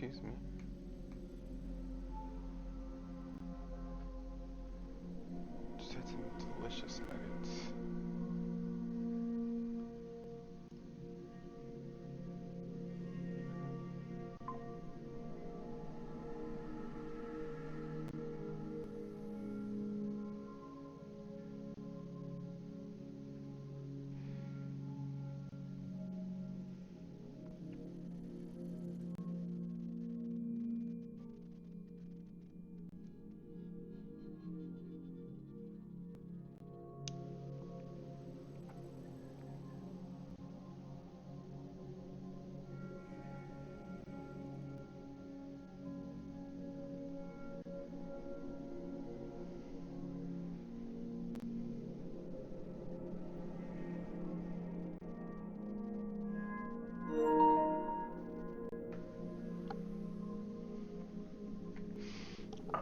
Excuse me. Just had some delicious nuggets. I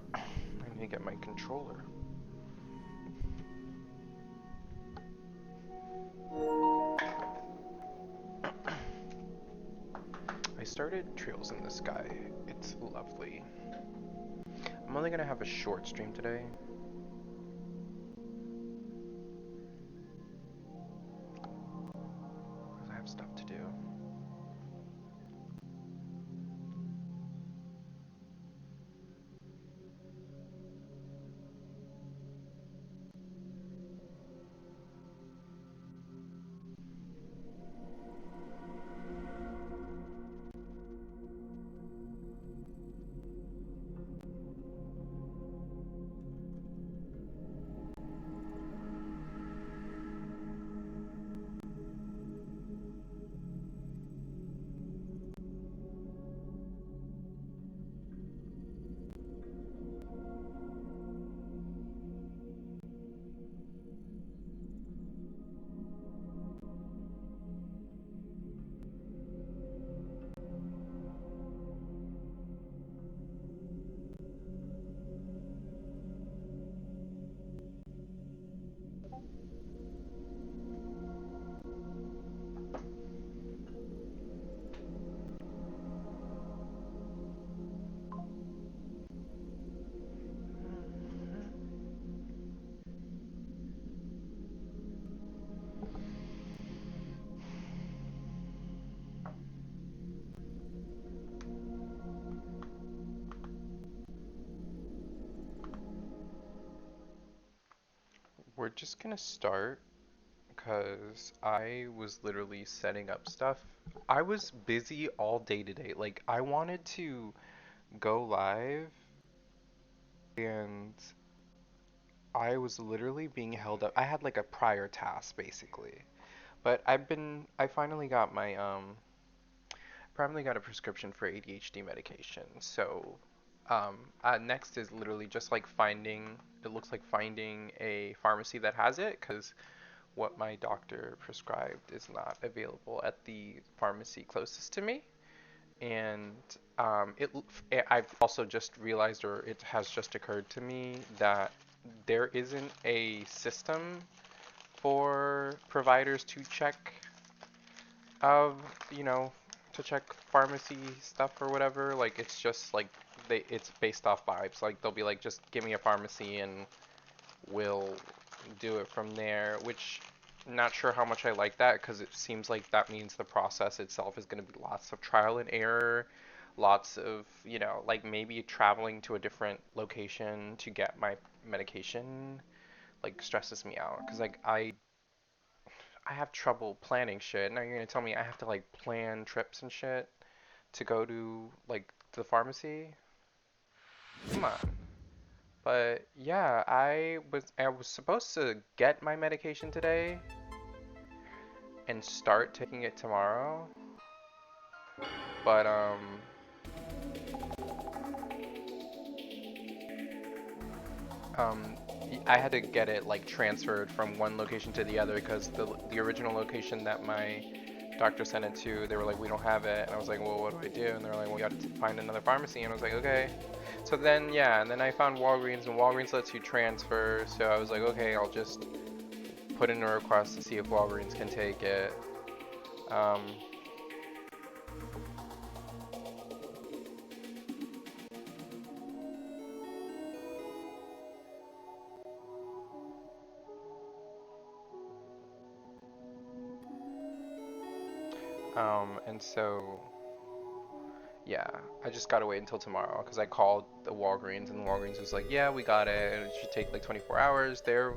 need to get my controller. I started Trails in the Sky. It's lovely. I'm only gonna have a short stream today. Because I have stuff to do. We're just gonna start because I was literally setting up stuff. I was busy all day today. Like, I wanted to go live and I was literally being held up. I had like a prior task basically. But I finally got a prescription for ADHD medication. So, next is literally just like it looks like finding a pharmacy that has it, because what my doctor prescribed is not available at the pharmacy closest to me. And I've also just realized, or it has just occurred to me, that there isn't a system for providers to check of, you know, to check pharmacy stuff or whatever. Like, it's just like it's based off vibes. Like, they'll be like, just give me a pharmacy and we'll do it from there, which not sure how much I like that, because it seems like that means the process itself is going to be lots of trial and error, lots of, like maybe traveling to a different location to get my medication, like stresses me out, because like I have trouble planning shit. Now you're going to tell me I have to like plan trips and shit to go to like the pharmacy? Come on. But yeah, I was supposed to get my medication today and start taking it tomorrow. But um I had to get it like transferred from one location to the other, because the original location that my doctor sent it to, they were like, we don't have it. And I was like, well, what do I do? And they were like, well, you got to find another pharmacy. And I was like, okay. So then, yeah, and then I found Walgreens, and Walgreens lets you transfer. So I was like, okay, I'll just put in a request to see if Walgreens can take it. Um, And so yeah, I just gotta wait until tomorrow because I called the Walgreens and the Walgreens was like, yeah, we got it. And it should take like 24 hours. Their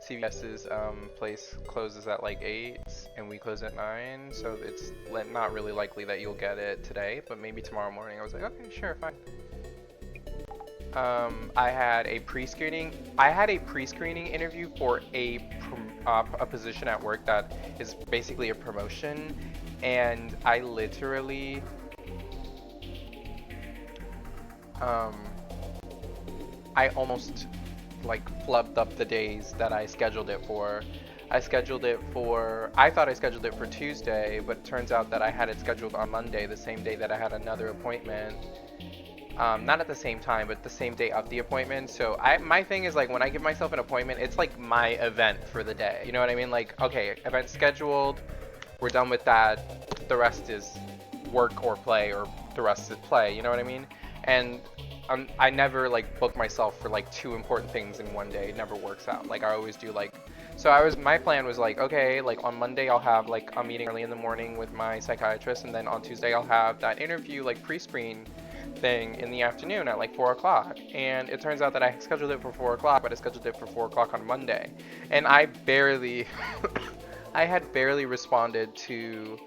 CVS's place closes at like 8 and we close at 9. So it's not really likely that you'll get it today, but maybe tomorrow morning. I was like, okay, sure, fine. I had a pre-screening. I had a pre-screening interview for a position at work that is basically a promotion, and I literally um, I almost like flubbed up the days that I scheduled it for. I thought I scheduled it for Tuesday, but it turns out that I had it scheduled on Monday, the same day that I had another appointment. Not at the same time, but the same day of the appointment. So my thing is like when I give myself an appointment, it's like my event for the day. You know what I mean? Like, okay, event scheduled, we're done with that. The rest is work or play, or the rest is play. You know what I mean? And I never like book myself for like two important things in one day. It never works out. Like I always do like. So my plan was like, okay, like on Monday I'll have like a meeting early in the morning with my psychiatrist, and then on Tuesday I'll have that interview like pre-screen thing in the afternoon at like 4 o'clock. And it turns out that I scheduled it for 4 o'clock, but I scheduled it for 4 o'clock on Monday. And I barely, I had barely responded to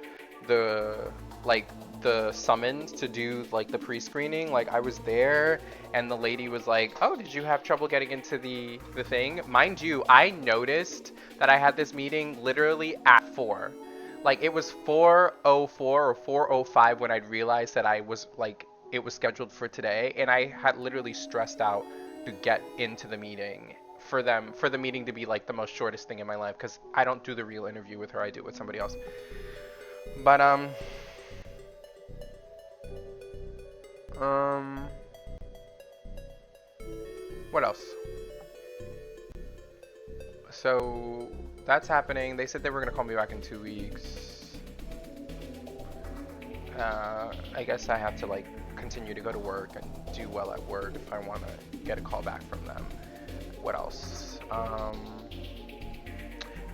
the, like, the summons to do like the pre-screening. Like I was there and the lady was like, oh, did you have trouble getting into the thing? Mind you, I noticed that I had this meeting literally at 4. Like it was 4:04 or 4:05 when I realized that I was like it was scheduled for today, and I had literally stressed out to get into the meeting for the meeting to be like the most shortest thing in my life, because I don't do the real interview with her, I do it with somebody else. But um what else? So that's happening. They said they were gonna call me back in 2 weeks. I guess I have to like continue to go to work and do well at work if I want to get a call back from them. What else?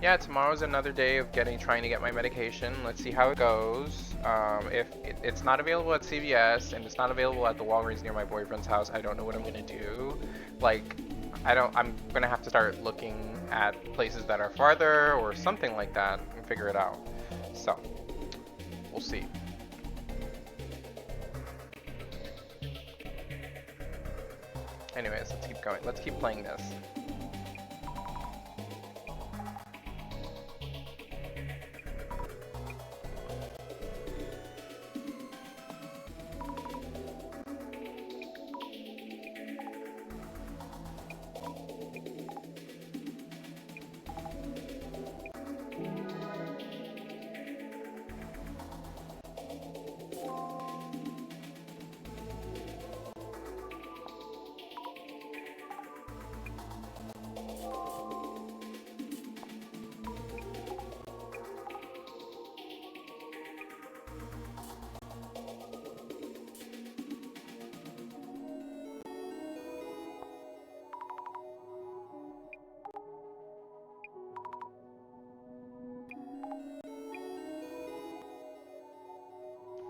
Yeah, tomorrow's another day of trying to get my medication. Let's see how it goes. If it's not available at CVS and it's not available at the Walgreens near my boyfriend's house, I don't know what I'm gonna do. Like, I'm gonna have to start looking at places that are farther or something like that and figure it out. So, we'll see. Anyways, let's keep going. Let's keep playing this.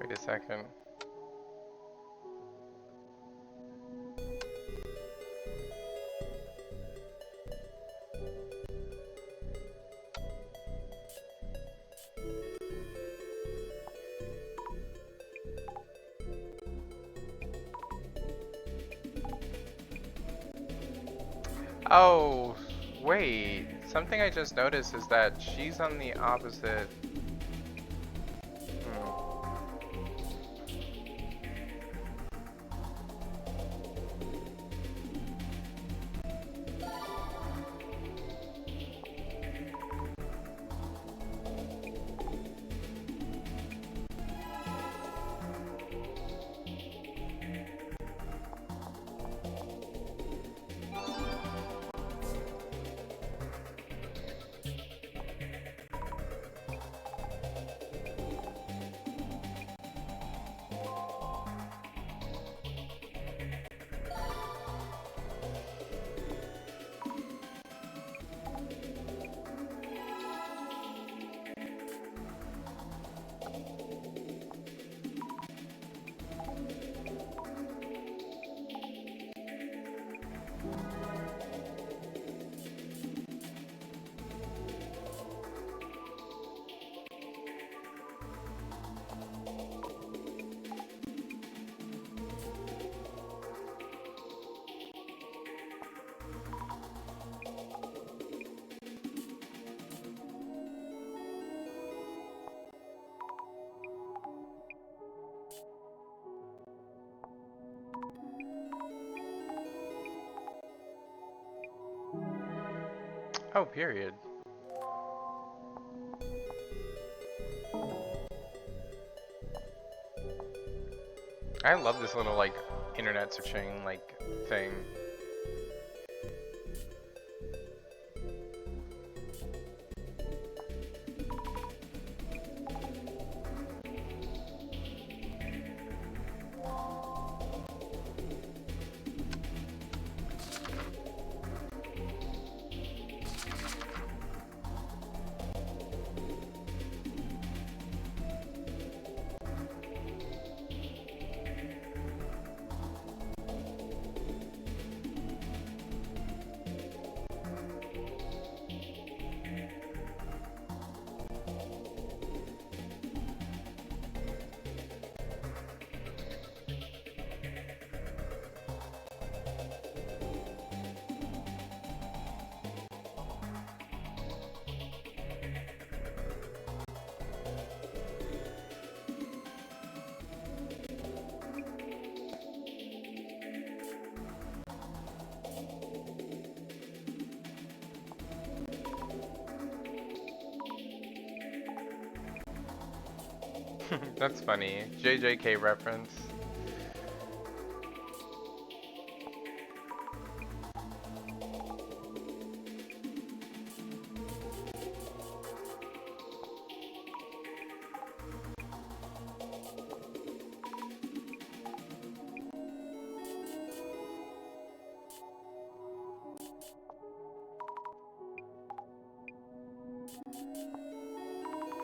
Wait a second. Oh, wait. Something I just noticed is that she's on the opposite. Oh, period. I love this little like internet searching like thing. That's funny. JJK reference.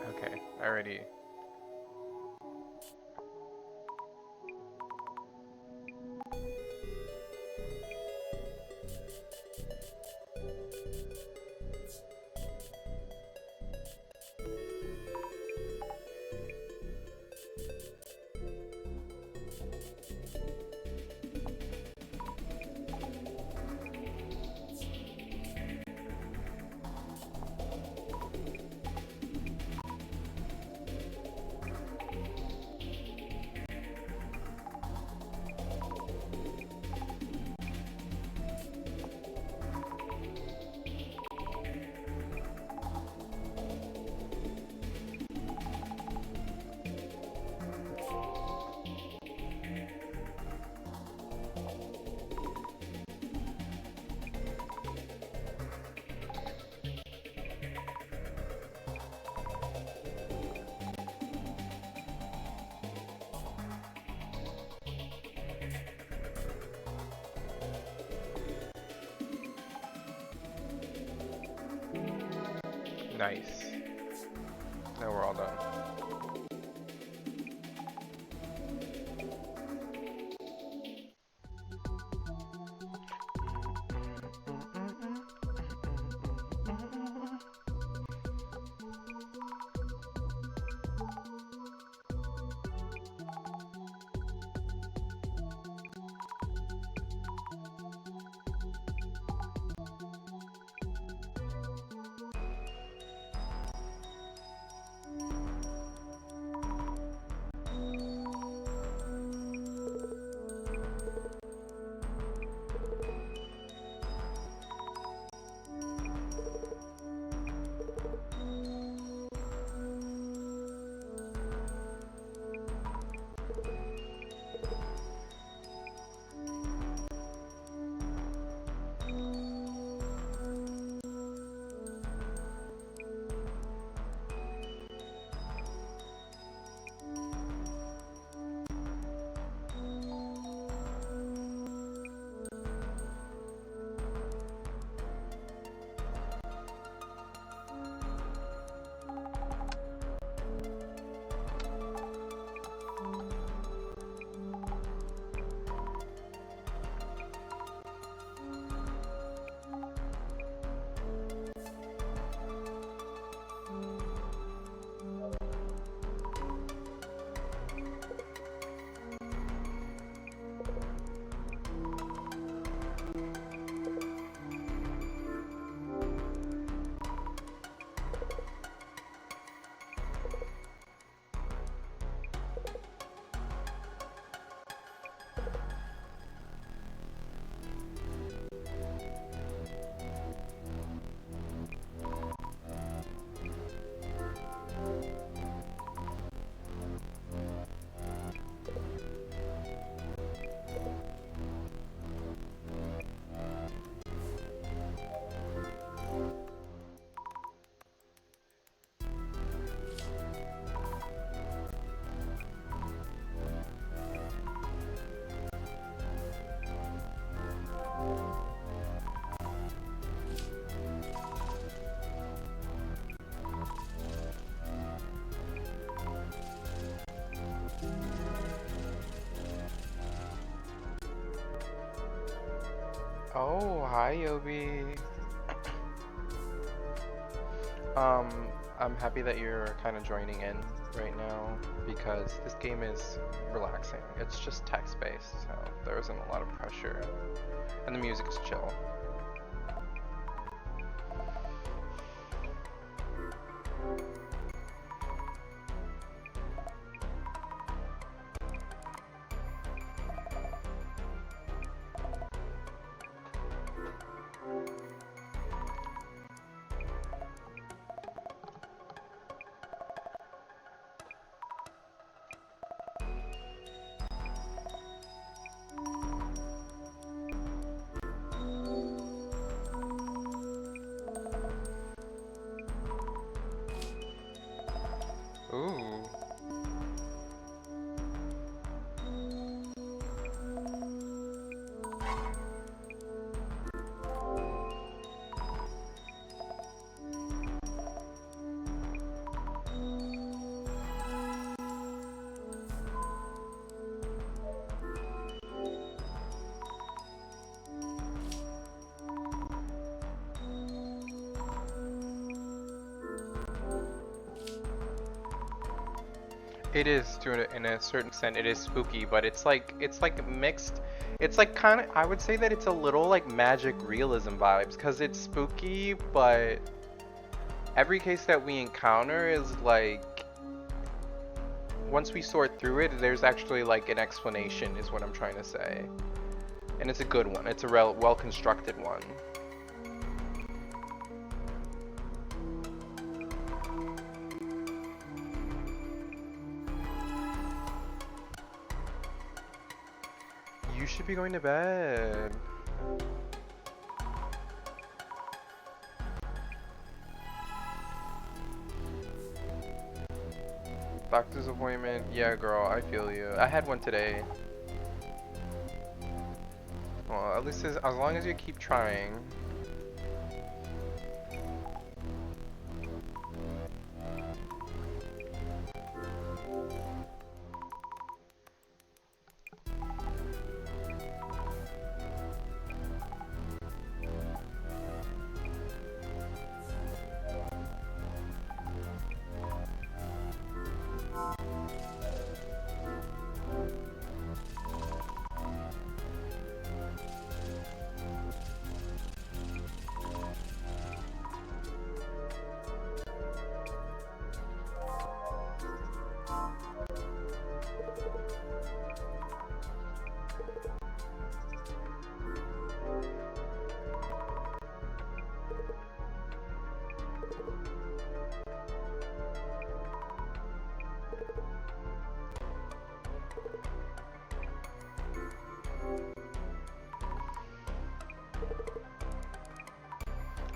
Okay, already. Nice. Now we're all done. Oh, hi, Yobi. Um, I'm happy that you're kind of joining in right now because this game is relaxing. It's just text-based, so there isn't a lot of pressure, and the music is chill. Ooh. It is in a certain extent. It is spooky, but it's like mixed. It's like kind of, I would say that it's a little like magic realism vibes because it's spooky, but every case that we encounter is like once we sort through it, there's actually like an explanation, is what I'm trying to say, and it's a good one. It's a well constructed one. You should be going to bed. Doctor's appointment. Yeah, girl, I feel you. I had one today. Well, at least as long as you keep trying.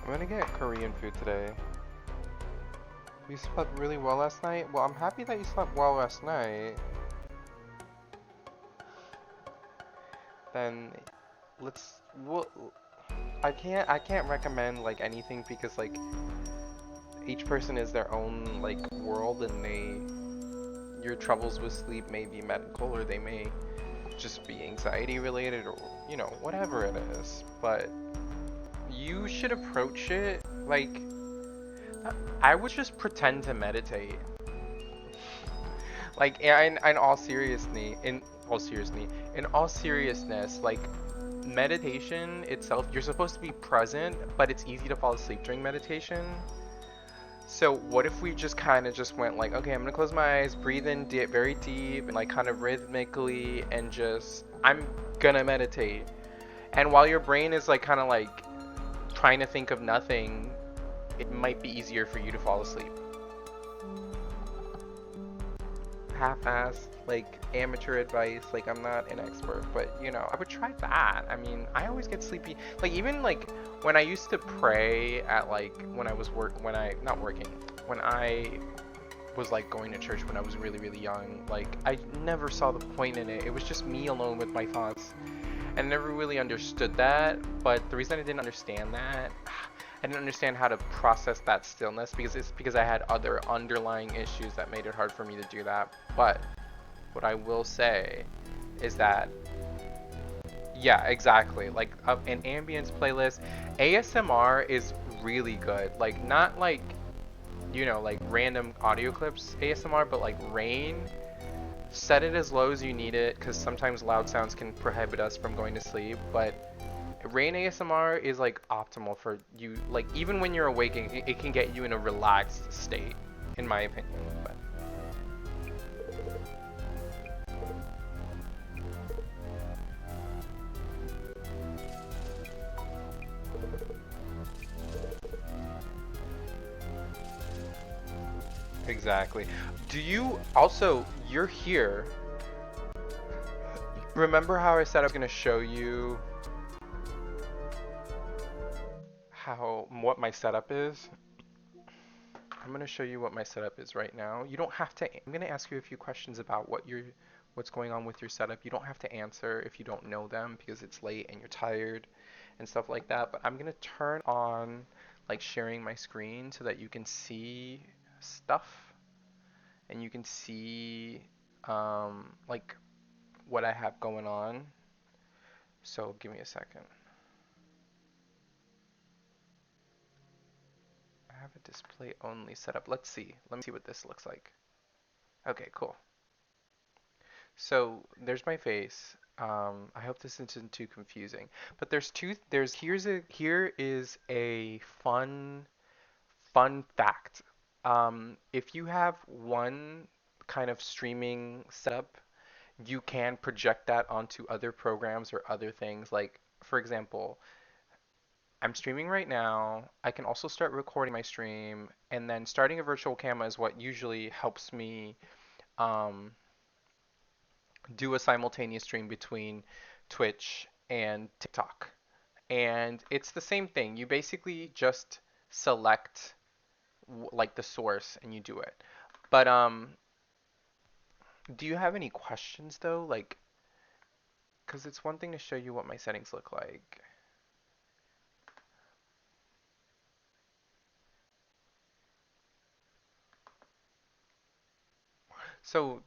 I'm gonna get Korean food today. You slept really well last night? Well, I'm happy that you slept well last night. Then let's well, I can't recommend like anything because like each person is their own like world, and your troubles with sleep may be medical, or they may just be anxiety related, or whatever it is. But you should approach it like I would just pretend to meditate. Like in all seriousness, like meditation itself, you're supposed to be present, but it's easy to fall asleep during meditation. So what if we just kind of just went like, okay, I'm gonna close my eyes, breathe in very deep, and like kind of rhythmically, and just I'm gonna meditate. And while your brain is like kind of like trying to think of nothing, it might be easier for you to fall asleep. Half-assed, like amateur advice. Like I'm not an expert, but I would try that. I mean, I always get sleepy. Like even like when I used to pray at like when I was when I was like going to church when I was really really young. Like I never saw the point in it. It was just me alone with my thoughts, and I never really understood that. But the reason I didn't understand that, I didn't understand how to process that stillness because I had other underlying issues that made it hard for me to do that. But what I will say is that Yeah, exactly. Like an ambience playlist. ASMR is really good. Like not like, like random audio clips ASMR, but like rain. Set it as low as you need it because sometimes loud sounds can prohibit us from going to sleep. But rain ASMR is like optimal for you. Like even when you're awake, it can get you in a relaxed state, in my opinion. But exactly. Do you also, you're here. Remember how I said I was going to show you what my setup is? I'm going to show you what my setup is right now. You don't have to, I'm going to ask you a few questions about what's going on with your setup. You don't have to answer if you don't know them because it's late and you're tired and stuff like that. But I'm going to turn on like sharing my screen so that you can see stuff and you can see like what I have going on. So give me a second. I have a display only setup. Let's see. Let me see what this looks like. Okay, cool. So there's my face. I hope this isn't too confusing. But here is a fun fact. If you have one kind of streaming setup, you can project that onto other programs or other things. Like, for example, I'm streaming right now. I can also start recording my stream, and then starting a virtual camera is what usually helps me um, do a simultaneous stream between Twitch and TikTok. And it's the same thing. You basically just select like the source and you do it. But do you have any questions though? Like, because it's one thing to show you what my settings look like. So,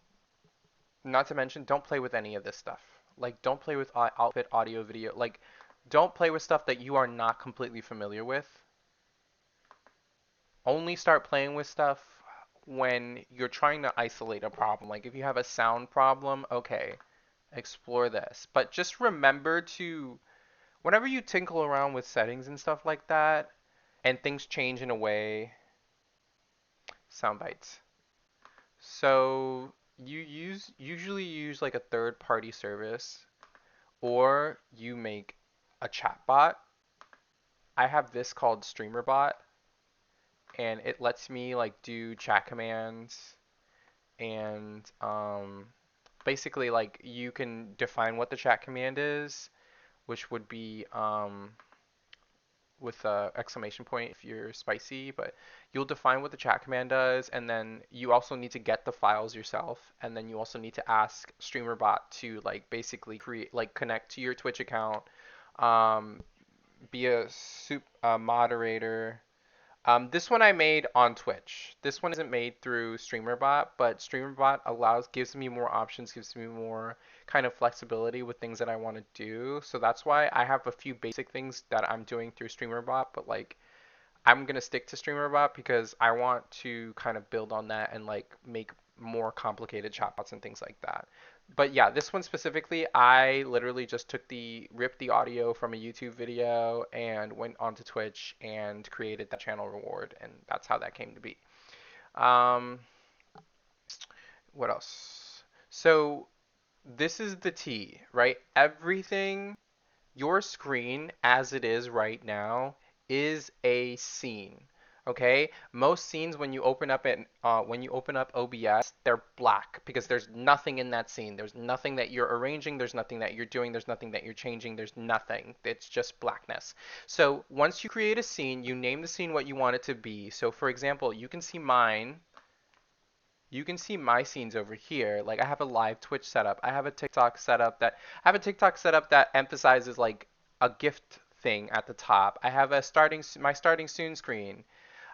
not to mention, don't play with any of this stuff. Like, don't play with outfit, audio, video. Like, don't play with stuff that you are not completely familiar with. Only start playing with stuff when you're trying to isolate a problem. Like, if you have a sound problem, okay, explore this. But just remember to, whenever you tinkle around with settings and stuff like that, and things change in a way, sound bites. So usually use like a third party service or you make a chatbot. I have this called StreamerBot and it lets me like do chat commands and basically like you can define what the chat command is, which would be with a exclamation point if you're spicy, but you'll define what the chat command does, and then you also need to get the files yourself, and then you also need to ask StreamerBot to like basically create like connect to your Twitch account, um, be a moderator. This one I made on Twitch. This one isn't made through StreamerBot, but StreamerBot gives me more options, gives me more kind of flexibility with things that I want to do. So that's why I have a few basic things that I'm doing through StreamerBot, but like I'm gonna stick to StreamerBot because I want to kind of build on that and like make more complicated chatbots and things like that. But yeah, this one specifically, I literally just ripped the audio from a YouTube video and went onto Twitch and created that channel reward, and that's how that came to be. Um, what else? So this is the T, right? Everything your screen as it is right now is a scene. Okay? Most scenes when you open up OBS, they're black because there's nothing in that scene. There's nothing that you're arranging, there's nothing that you're doing, there's nothing that you're changing, there's nothing. It's just blackness. So, once you create a scene, you name the scene what you want it to be. So, for example, you can see my scenes over here. Like I have a live Twitch setup. I have a TikTok setup that emphasizes like a gift thing at the top. I have my starting soon screen.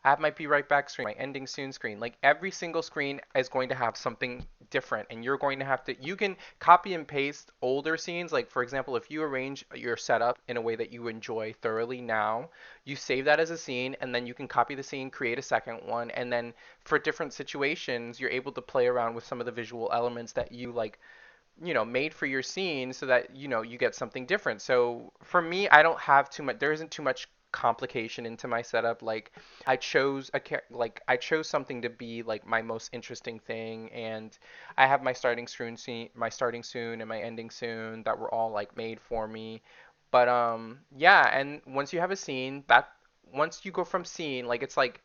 I have my be right back screen, my ending soon screen. Like every single screen is going to have something different, and you're going to have to. You can copy and paste older scenes. Like for example, if you arrange your setup in a way that you enjoy thoroughly now, you save that as a scene, and then you can copy the scene, create a second one, and then for different situations, you're able to play around with some of the visual elements that you like made for your scene so that, you get something different. So for me, I don't have too much, there isn't too much complication into my setup. Like I chose something to be like my most interesting thing, and I have my starting soon and my ending soon that were all like made for me. But yeah, and once you have a scene, that once you go from scene, like it's like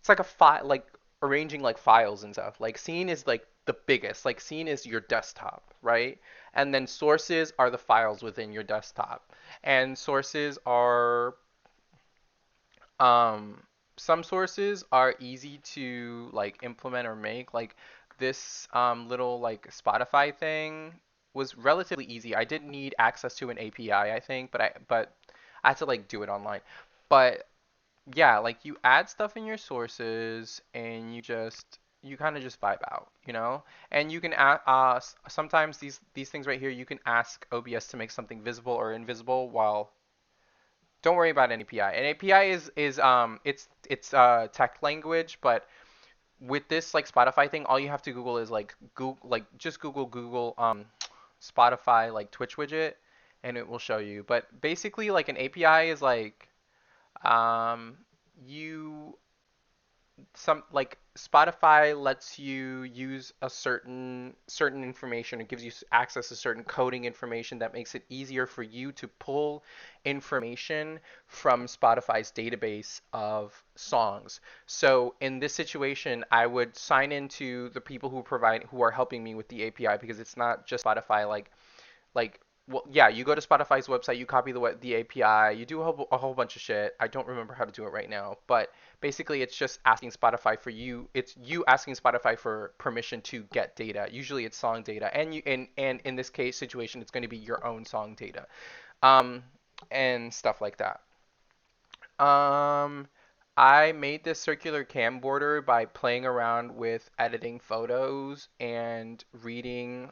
a file, like arranging like files and stuff. Like scene is like the biggest. Like scene is your desktop, right? And then sources are the files within your desktop. And sources are um some sources are easy to like implement or make. Like this little like Spotify thing was relatively easy. I didn't need access to an API, I think, but I had to like do it online. But yeah, like you add stuff in your sources and you kind of just vibe out, you know? And you can sometimes these things right here you can ask OBS to make something visible or invisible while don't worry about an API. An API is it's tech language, but with this like Spotify thing, all you have to Google is like Google like just Google Spotify like Twitch widget and it will show you. But basically like an API is like um you some like Spotify lets you use a certain information. It gives you access to certain coding information that makes it easier for you to pull information from Spotify's database of songs. So in this situation, I would sign into the people who are helping me with the API because it's not just Spotify like well yeah, you go to Spotify's website, you copy the API, you do a whole bunch of shit. I don't remember how to do it right now, but basically it's just asking Spotify for you, it's you asking Spotify for permission to get data. Usually it's song data, and and in this case situation it's going to be your own song data, um and stuff like that. um I made this circular cam border by playing around with editing photos and reading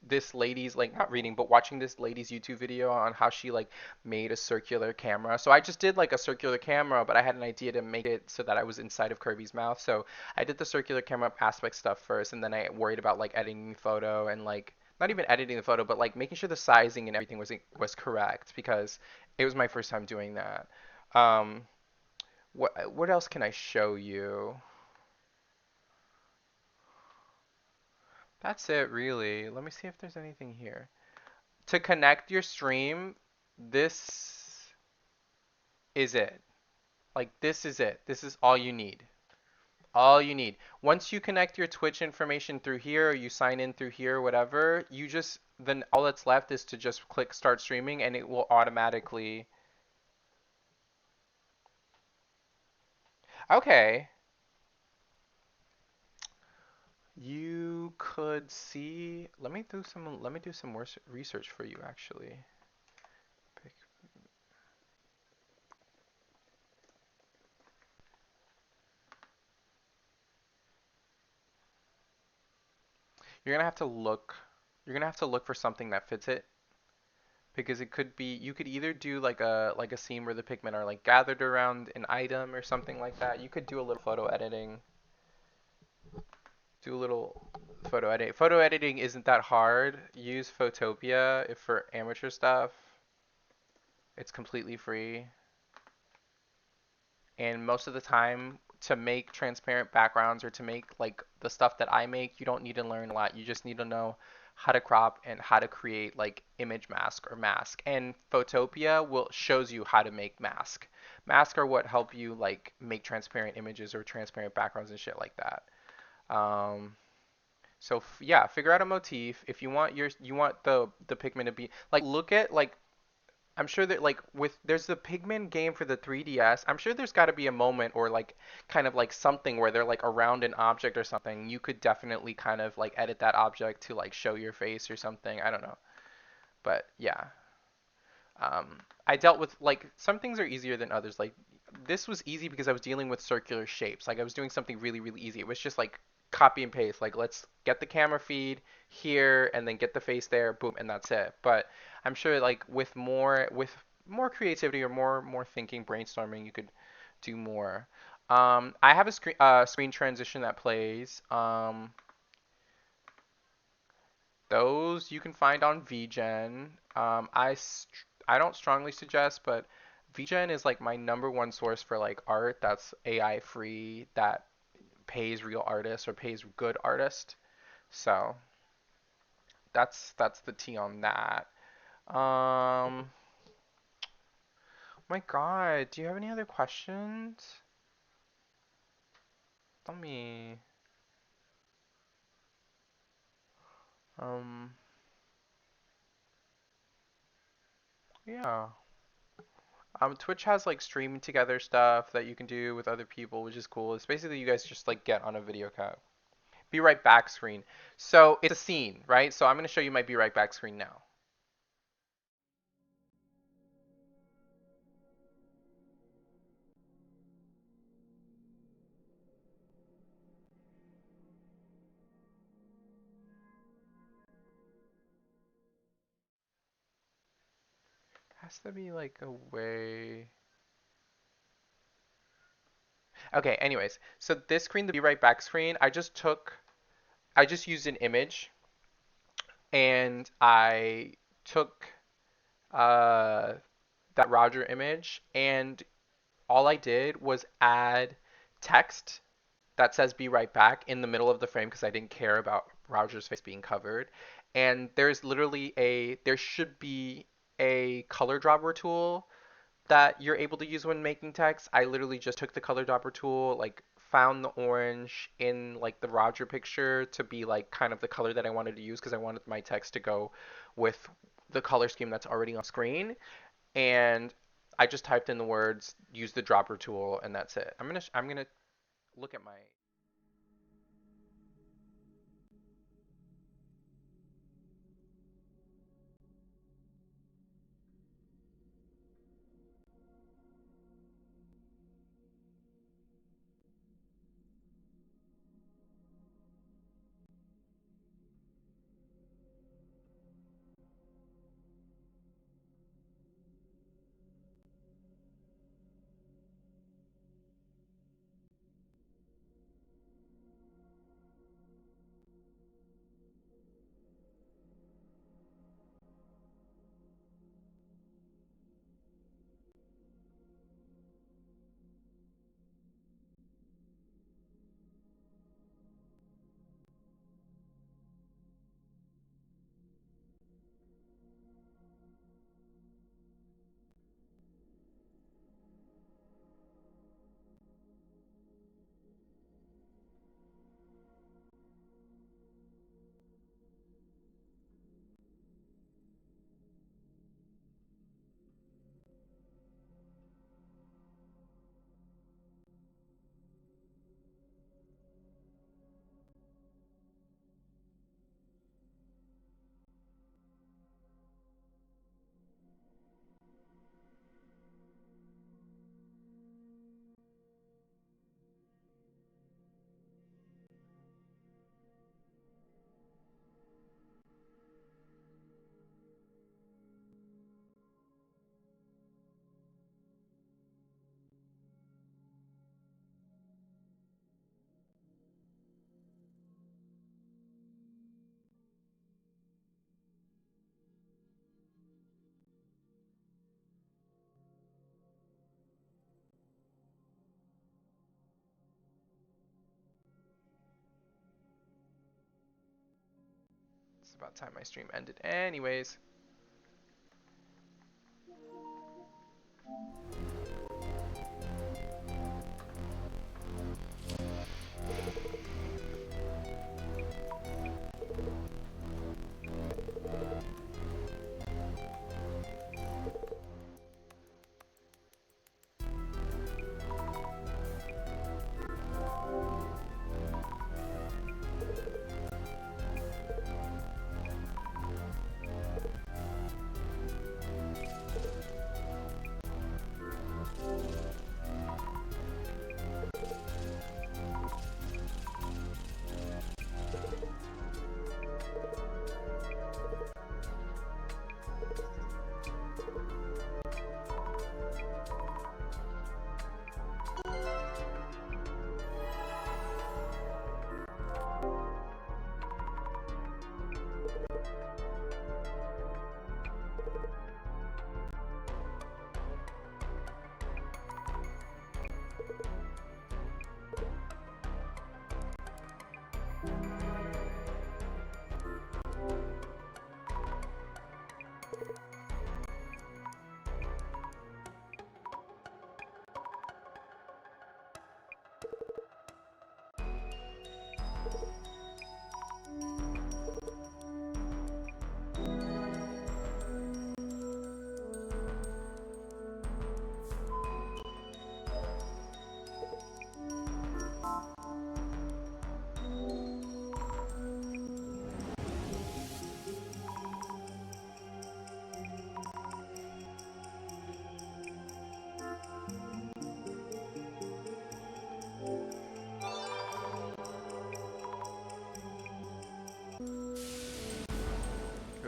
this lady's like not reading but watching this lady's YouTube video on how she like made a circular camera. So I just did like a circular camera, but I had an idea to make it so that I was inside of Kirby's mouth. So I did the circular camera aspect stuff first, and then I worried about like editing the photo and like not even editing the photo, but like making sure the sizing and everything was correct because it was my first time doing that. Um, what else can I show you? That's it really. Let me see if there's anything here. To connect your stream, this is it. Like this is it. This is all you need. All you need. Once you connect your Twitch information through here or you sign in through here, whatever, you just then all that's left is to just click start streaming and it will automatically. Okay. You could see, let me do some more research for you actually. Pick- You're gonna have to look. You're gonna have to look for something that fits it because it could be you could either do like a scene where the pigment are like gathered around an item or something like that. You could do a little photo editing. Do a little photo edit. Photo editing isn't that hard. Use Photopia if for amateur stuff. It's completely free. And most of the time to make transparent backgrounds or to make like the stuff that I make, you don't need to learn a lot. You just need to know how to crop and how to create like image mask or mask. And Photopia will shows you how to make mask. Mask are what help you like make transparent images or transparent backgrounds and shit like that. Um, so yeah, figure out a motif. If you want the pigment to be like look at like I'm sure that like with there's the Pigman game for the 3DS. I'm sure there's got to be a moment or like kind of like something where they're like around an object or something. You could definitely kind of like edit that object to like show your face or something. I don't know. But yeah. I dealt with like some things are easier than others. Like this was easy because I was dealing with circular shapes. Like I was doing something really, really easy. It was just like copy and paste. Like let's get the camera feed here and then get the face there, boom, and that's it. But I'm sure like with more creativity or more thinking, brainstorming, you could do more. I have a screen transition that plays. Those you can find on VGen. I don't strongly suggest, but VGen is like my number one source for like art that's AI free, that pays real artists or pays good artists. So that's the tea on that. My God, do you have any other questions? Tell me. Um, yeah. Twitch has like streaming together stuff that you can do with other people, which is cool. It's basically you guys just like get on a video chat. Be right back screen. So it's a scene, right? So I'm going to show you my be right back screen now. Has to be like a way. Okay, anyways. So this screen, the be right back screen, I just used an image and I took uh, that Roger image and all I did was add text that says be right back in the middle of the frame because I didn't care about Roger's face being covered. And there should be a color dropper tool that you're able to use when making text. I literally just took the color dropper tool, like found the orange in like the Roger picture to be like kind of the color that I wanted to use because I wanted my text to go with the color scheme that's already on screen. And I just typed in the words, use the dropper tool, and that's it. I'm gonna look at my. It's about time my stream ended. Anyways,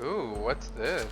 Ooh, what's this?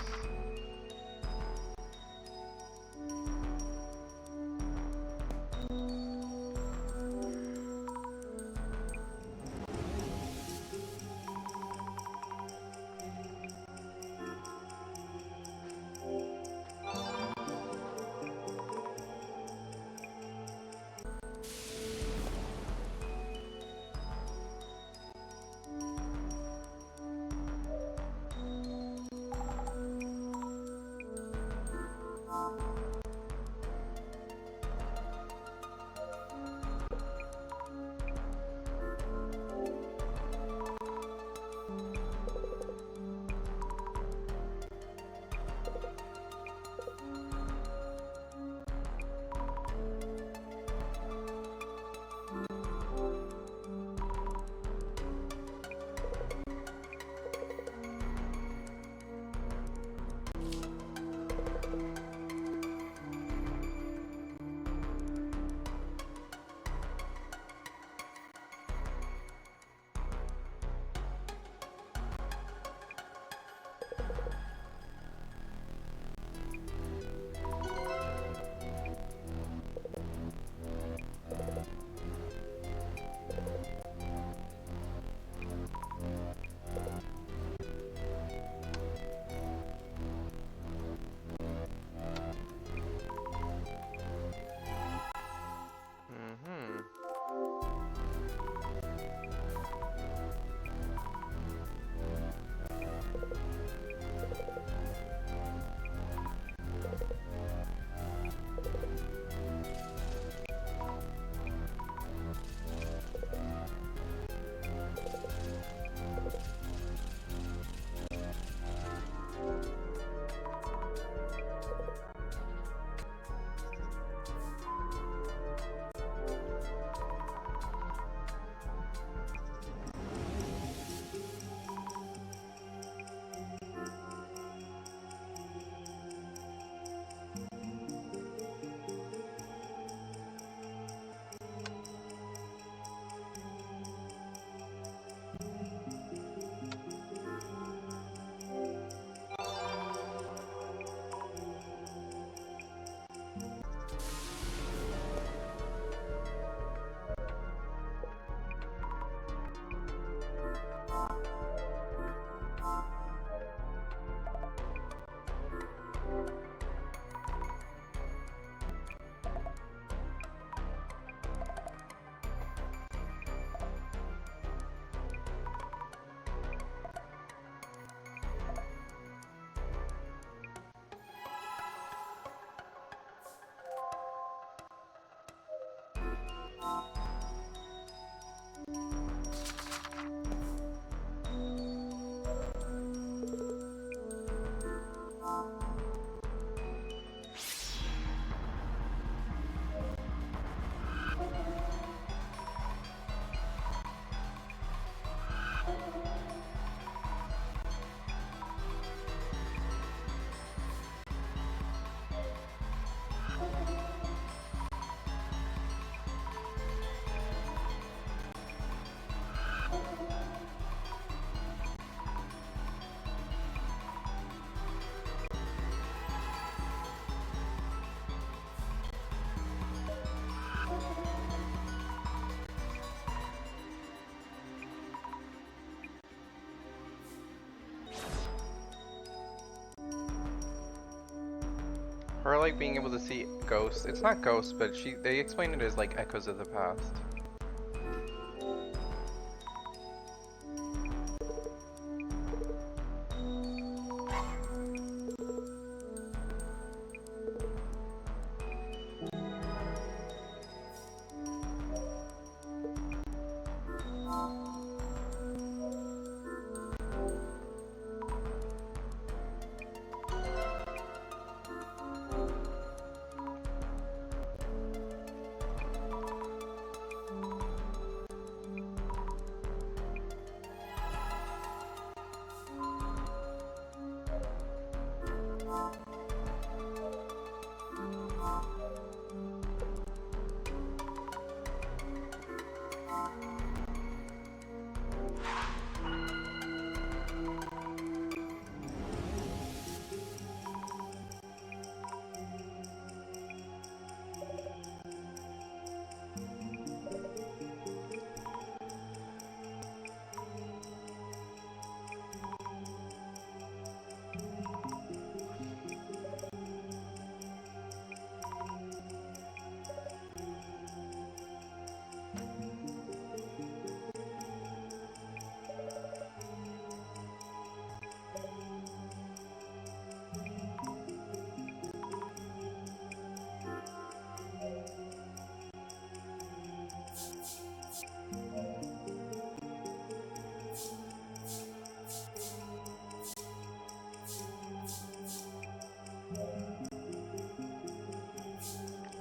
Her like being able to see ghosts. It's not ghosts, but they explain it as like echoes of the past.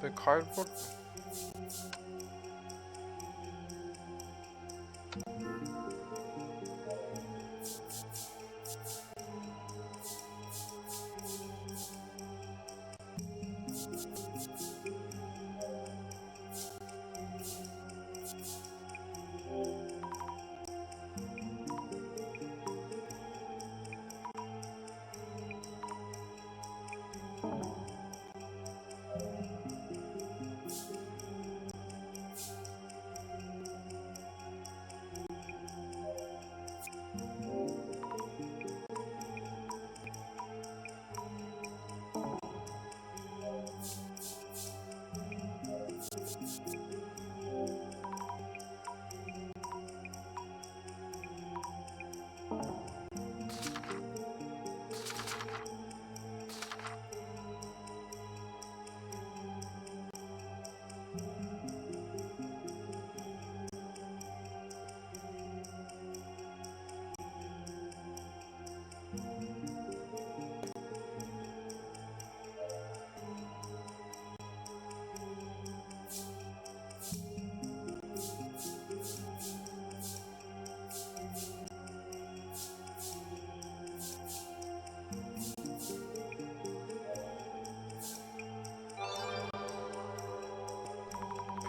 The cardboard.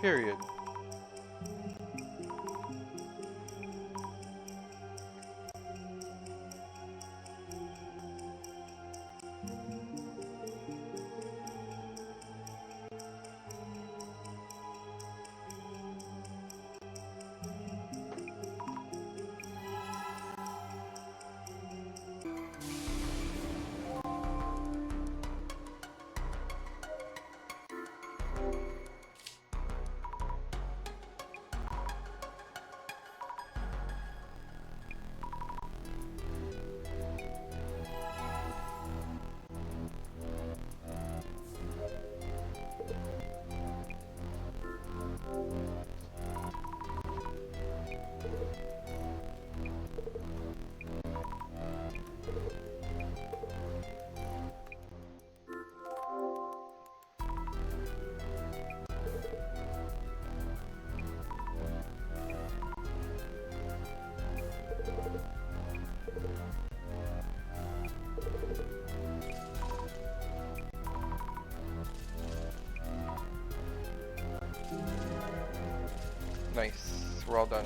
Period. Nice. We're all done.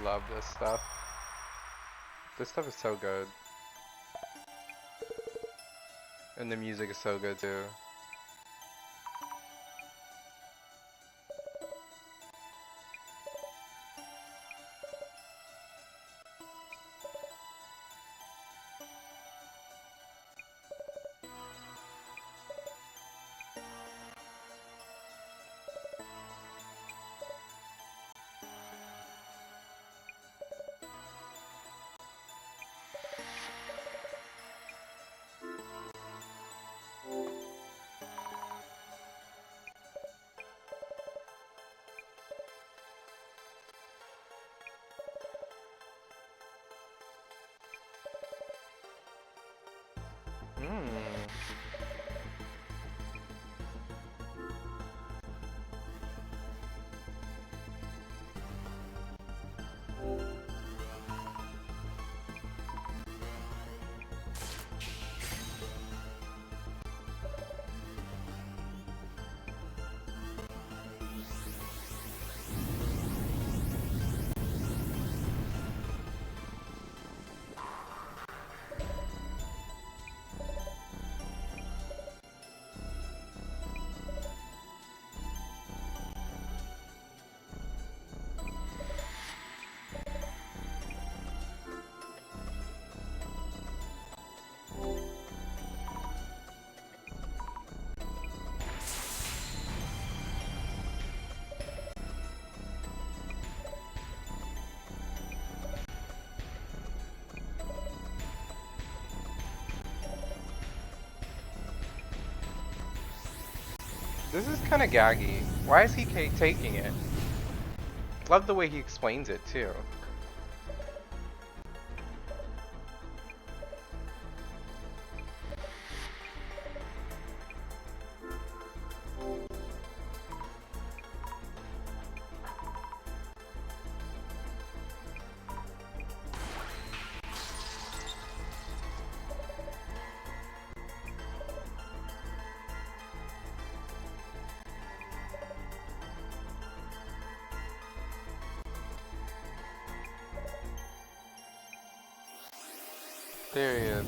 Love this stuff. This stuff is so good. And the music is so good too. This is kind of gaggy. Why is he taking it? Love the way he explains it too. There he is.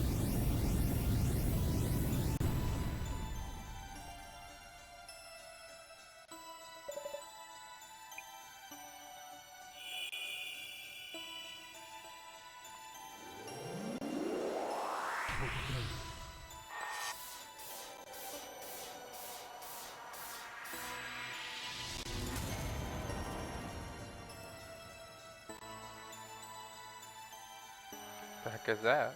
The heck is that?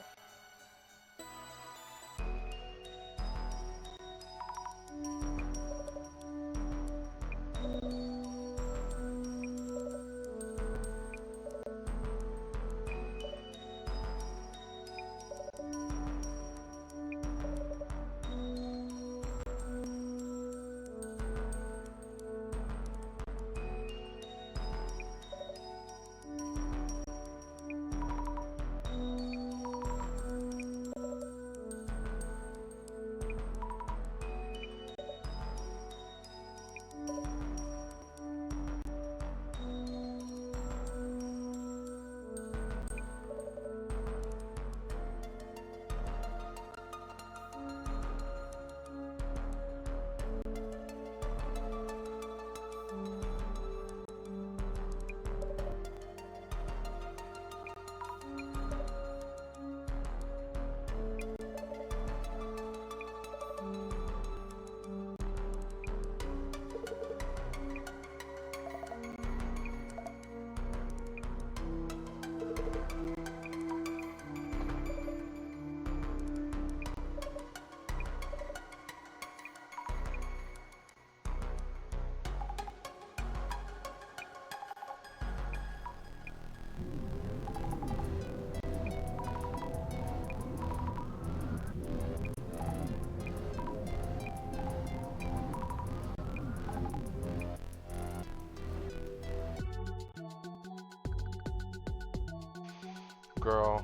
Girl.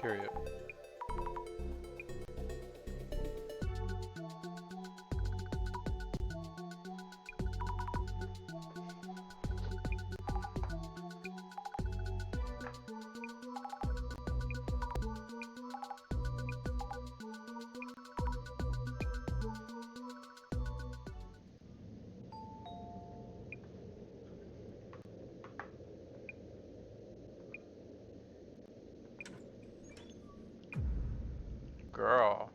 Period. Girl.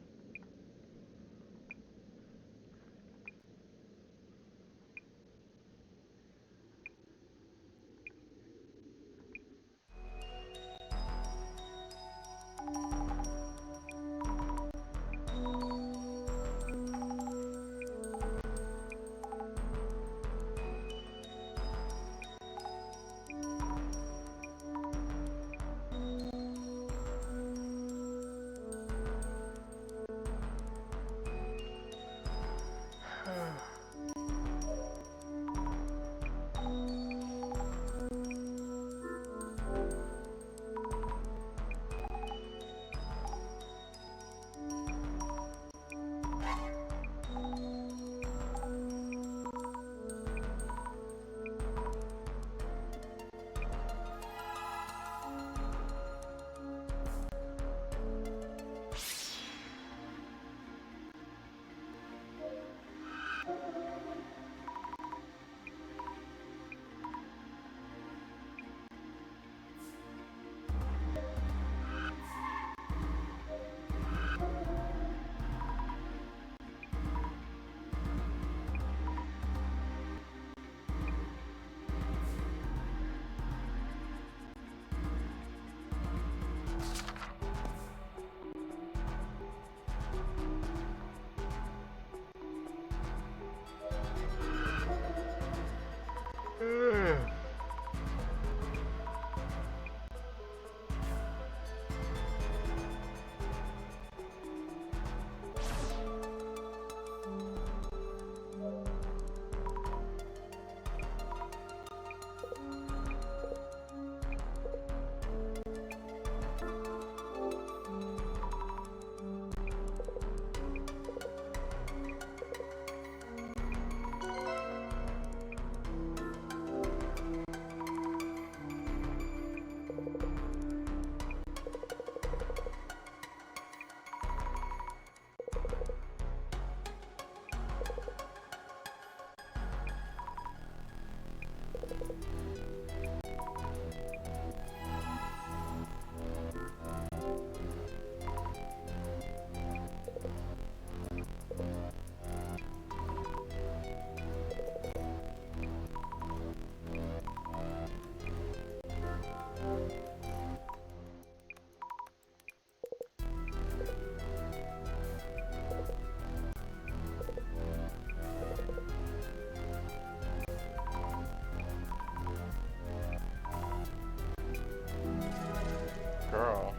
Girl.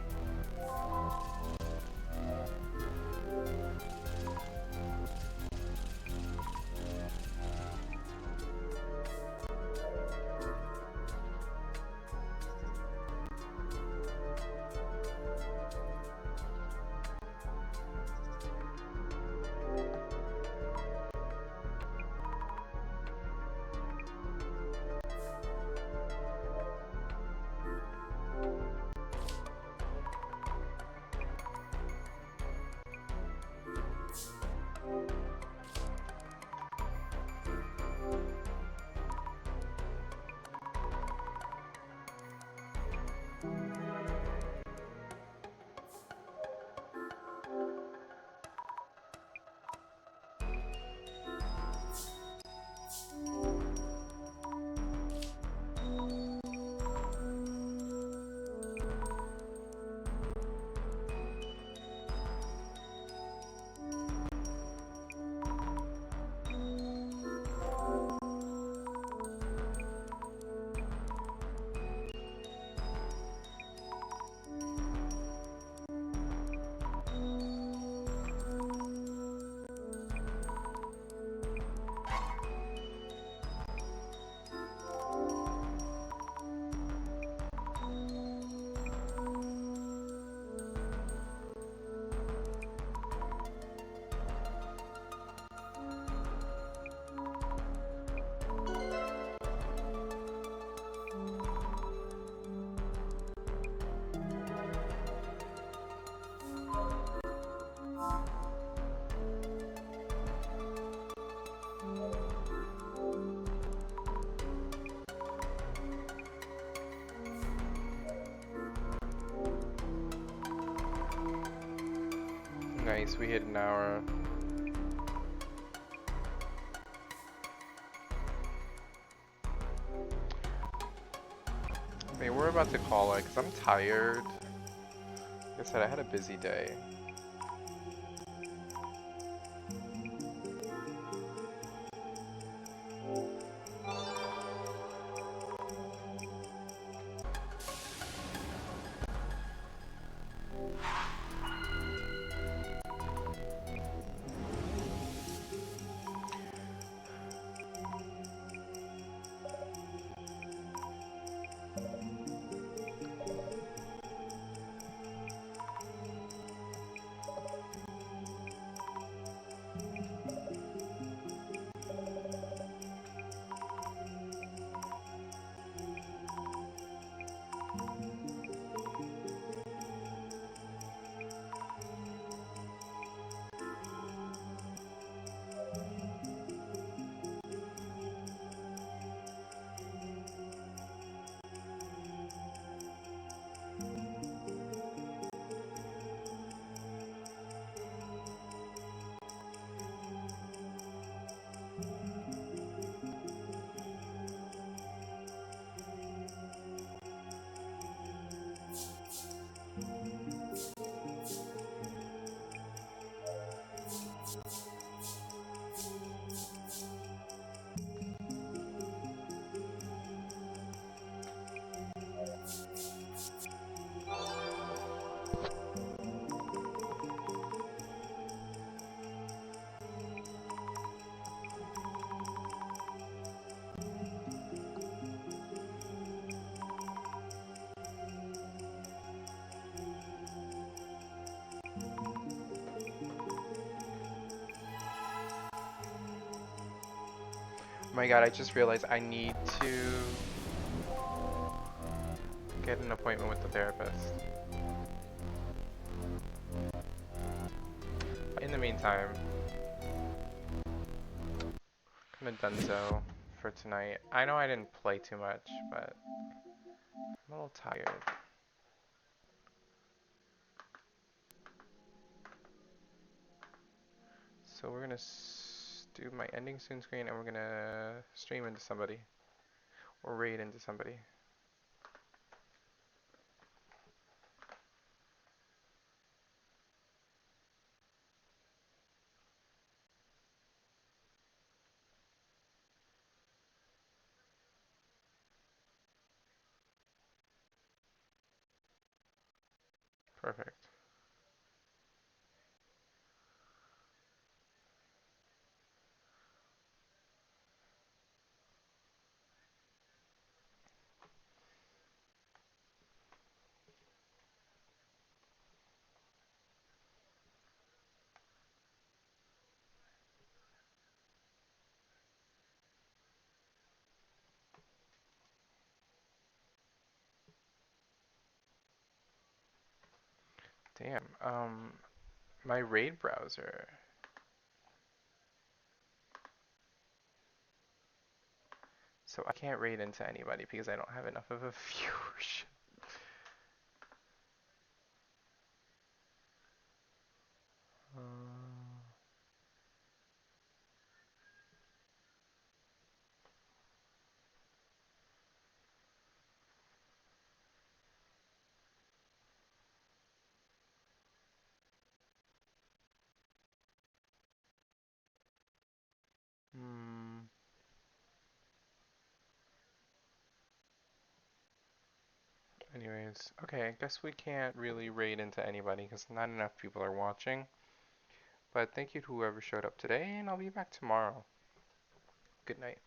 Nice, we hit an hour. I mean, we're about to call it because I'm tired. Like I said, I had a busy day. Oh my god, I just realized I need to get an appointment with the therapist. In the meantime, kind of done so for tonight. I know I didn't play too much, but I'm a little tired. So we're gonna do my ending soon screen and we're gonna stream into somebody or raid into somebody. Perfect. Damn. My raid browser. So I can't raid into anybody because I don't have enough of a viewership. Hmm. Anyways, okay, I guess we can't really raid into anybody because not enough people are watching. But thank you to whoever showed up today, and I'll be back tomorrow. Good night.